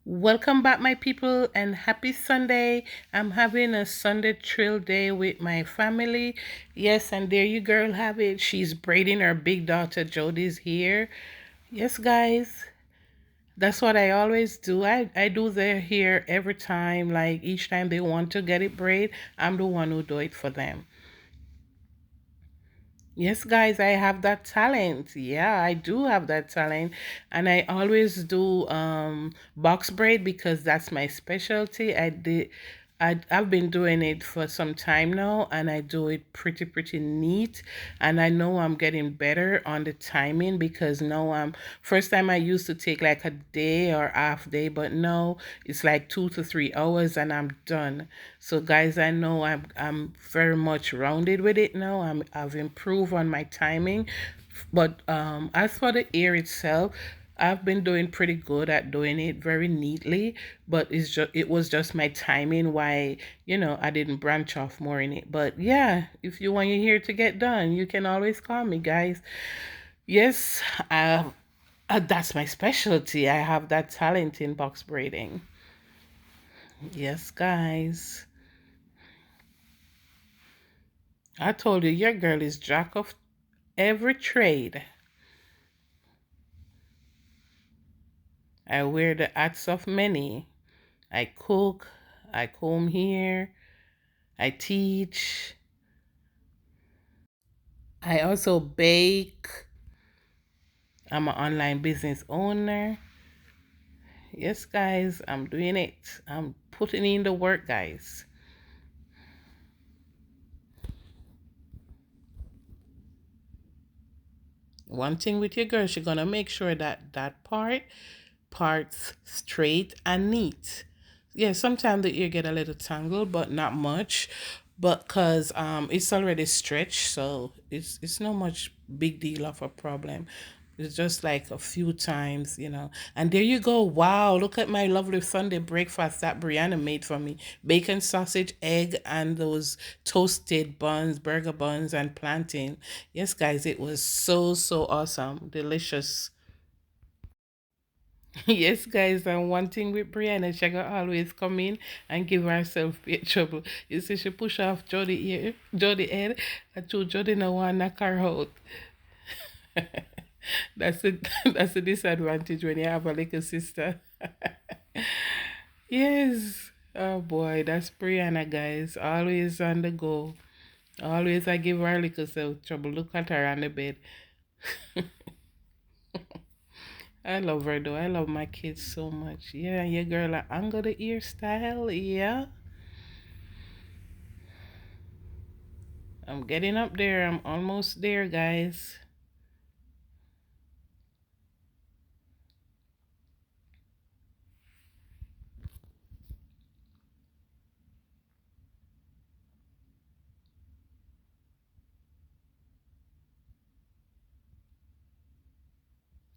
Welcome back, my people, and happy Sunday. I'm having a Sunday thrill day with my family. Yes, and there you girl have it. She's braiding her big daughter Jody's hair. Yes, guys, that's what I always do. I do their hair every time. Like each time they want to get it braid, I'm the one who do it for them. Yes, guys, I have that talent. Yeah, I do have that talent. And I always do box braid because that's my specialty. I've been doing it for some time now and I do it pretty neat. And I know I'm getting better on the timing because now first time I used to take like a day or half day, but now it's like 2 to 3 hours and I'm done. So guys, I know I'm very much rounded with it now. I've improved on my timing. But as for the ear itself, I've been doing pretty good at doing it very neatly, but it was just my timing why, I didn't branch off more in it. But yeah, if you want your hair to get done, you can always call me, guys. Yes, that's my specialty. I have that talent in box braiding. Yes, guys. I told you, your girl is jack of every trade. I wear the hats of many. I cook, I comb hair, I teach, I also bake. I'm an online business owner. Yes, guys, I'm doing it. I'm putting in the work, guys. One thing with your girl, she's gonna make sure that parts straight and neat. Yeah, sometimes the ear get a little tangled, but not much. But cause it's already stretched, so it's not much big deal of a problem. It's just like a few times. And there you go. Wow, look at my lovely Sunday breakfast that Brianna made for me. Bacon, sausage, egg, and those toasted buns, burger buns, and plantain. Yes, guys, it was so awesome. Delicious. Yes, guys, and one thing with Brianna, she can always come in and give herself big trouble. You see, she push off Jody ear, Jody head, and to Jody no one knock her out. That's the that's the disadvantage when you have a little sister. Yes. Oh boy, that's Brianna, guys. Always on the go. Always I give her a little self trouble. Look at her on the bed. I love her though. I love my kids so much. Yeah, your girl, I angle the ear style. Yeah, I'm getting up there. I'm almost there, guys.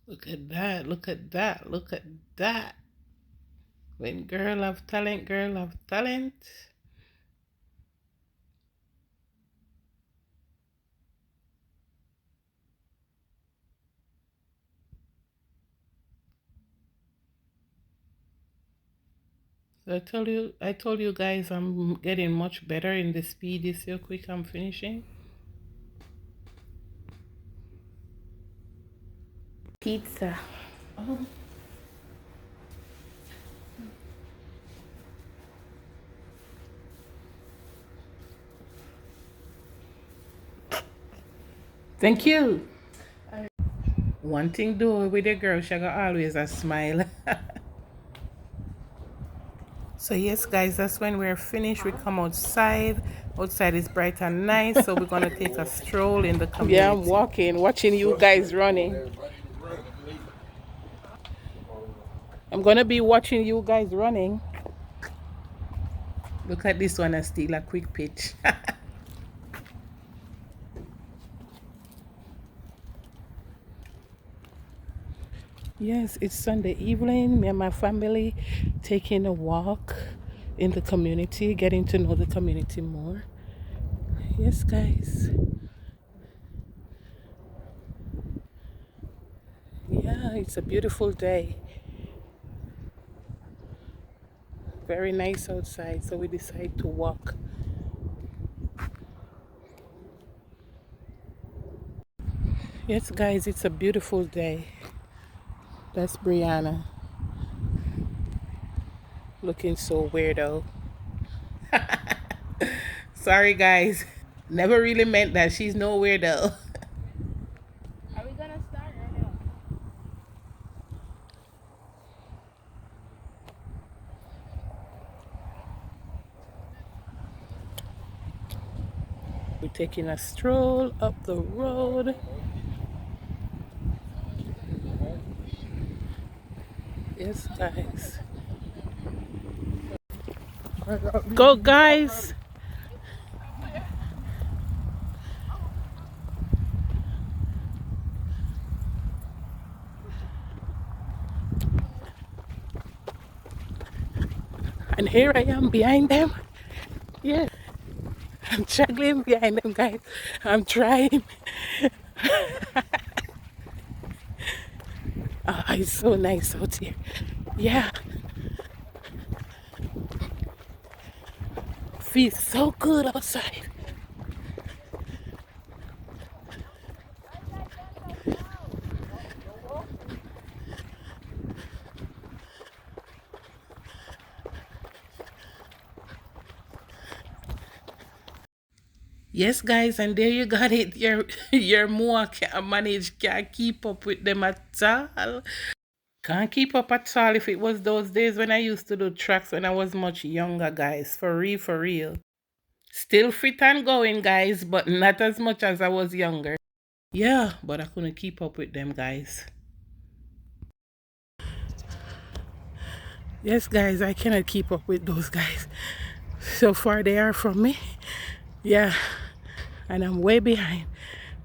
Look at that. Look at that. Look at that. When girl have talent. So I told you guys, I'm getting much better in the speed. You see how quick I'm finishing. Pizza. Oh. Thank you. One thing do with the girl, she got always a smile. So yes, guys, that's when we're finished. We come outside. Outside is bright and nice, so we're gonna take a stroll in the community. Yeah, I'm walking, watching you guys running. I'm gonna be watching you guys running. Look at this one, I steal a quick pitch. Yes, it's Sunday evening. Me and my family taking a walk in the community, getting to know the community more. Yes, guys. Yeah, it's a beautiful day. Very nice outside, so we decide to walk. Yes, guys, it's a beautiful day. That's Brianna looking so weirdo. Sorry, guys. Never really meant that. She's no weirdo. Are we gonna start or no? We're taking a stroll up the road. Yes, guys. Go, guys. And here I am behind them. Yeah, I'm struggling behind them, guys. I'm trying. It's so nice out here. Yeah, feels so good outside. Yes, guys, and there you got it. Your Moa can't manage, can't keep up with them at all. Can't keep up at all. If it was those days when I used to do tracks when I was much younger, guys. For real, for real. Still fit and going, guys, but not as much as I was younger. Yeah, but I couldn't keep up with them, guys. Yes, guys, I cannot keep up with those guys. So far, they are from me. Yeah, and I'm way behind.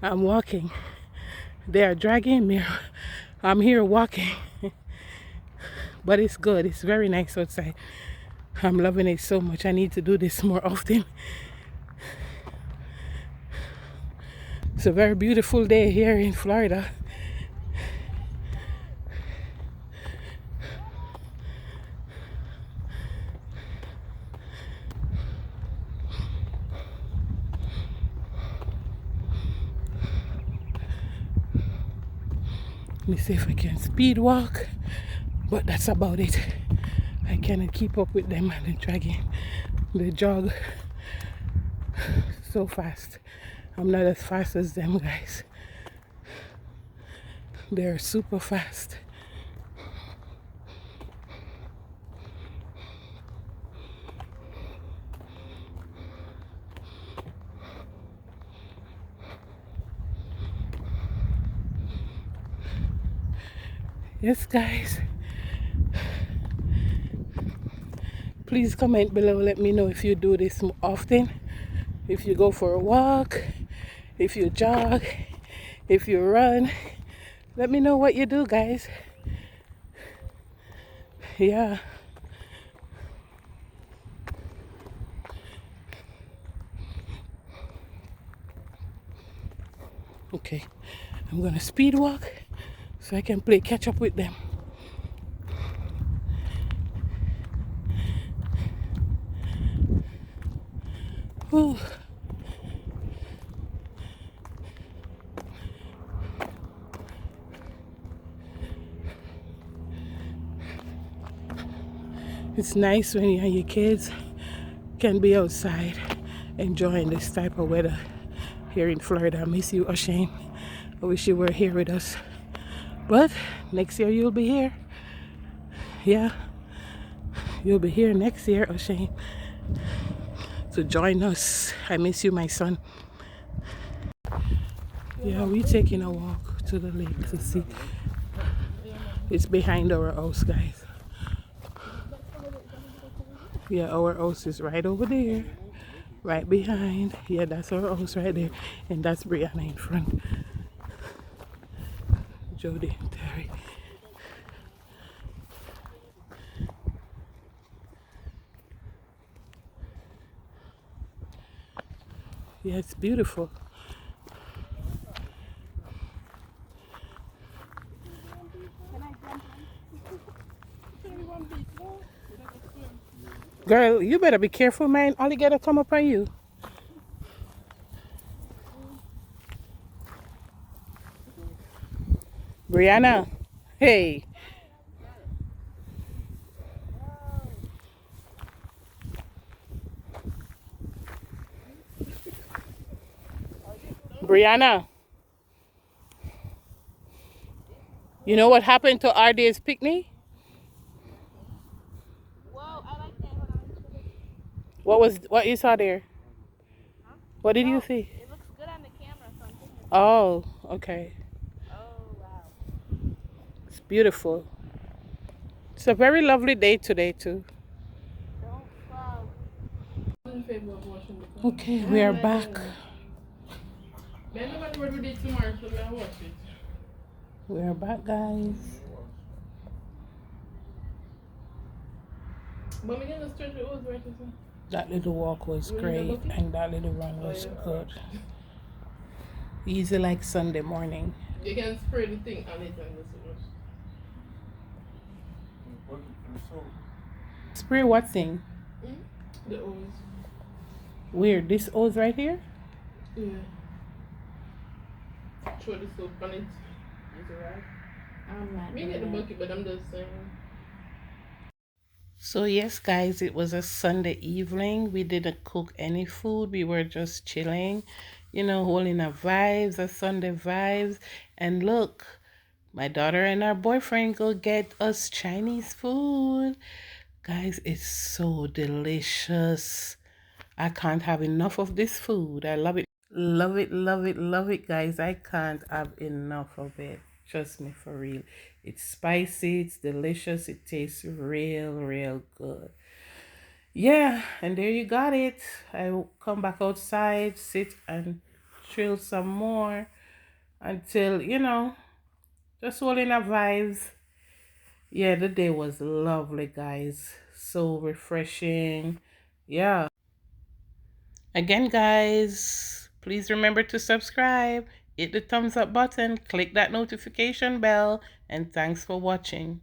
I'm walking. They are dragging me. I'm here walking. But it's good. It's very nice outside. I'm loving it so much. I need to do this more often. It's a very beautiful day here in Florida. Let me see if I can speed walk, but that's about it. I cannot keep up with them and the dragging. They jog so fast. I'm not as fast as them guys. They're super fast. Yes, guys. Please comment below. Let me know if you do this often. If you go for a walk, if you jog, if you run. Let me know what you do, guys. Yeah. Okay. I'm gonna speed walk so I can play catch up with them. Whew. It's nice when you and your kids can be outside enjoying this type of weather here in Florida. I miss you, O'Shane. I wish you were here with us. But next year you'll be here. Yeah, you'll be here next year, O'Shane, to join us. I miss you, my son. Yeah, we're taking a walk to the lake to see. It's behind our house, guys. Yeah, our house is right over there. Right behind. Yeah, that's our house right there. And that's Brianna in front. Jody and Terry. Yeah, it's beautiful. Girl, you better be careful, man. Alligator come up on you. Brianna. Hey. Brianna. You know what happened to our day's picnic? Whoa, I like that. Hold on, let me show this. What you saw there? Huh? What did you No, see? it looks good on the camera, so I'm taking a picture. Oh, okay. Oh, wow. It's beautiful. It's a very lovely day today too. Don't fall. In favor of watching the car. Okay, we Yeah, are like back. that. Then nobody what we did tomorrow, so I watch it. We are back, guys. But we didn't stretch the oars right this one. That little walk was You in the great bucket? and that little run Oh was yeah. good. Easy like Sunday morning. You can spray the thing on it and this Spray what thing? The oars. Weird. This O's right here? Yeah. Throw the soap on it. Is it right? I'm not Me get the bucket, but I'm just saying. So yes, guys, it was a Sunday evening. We didn't cook any food. We were just chilling, holding our vibes, our Sunday vibes. And look, my daughter and our boyfriend go get us Chinese food. Guys, it's so delicious. I can't have enough of this food. I love it. Love it, love it, love it, guys. I can't have enough of it. Trust me, for real. It's spicy, it's delicious, it tastes real, real good. Yeah, and there you got it. I will come back outside, sit and chill some more until, just holding our vibes. Yeah, the day was lovely, guys. So refreshing. Yeah. Again, guys, please remember to subscribe, hit the thumbs up button, click that notification bell, and thanks for watching.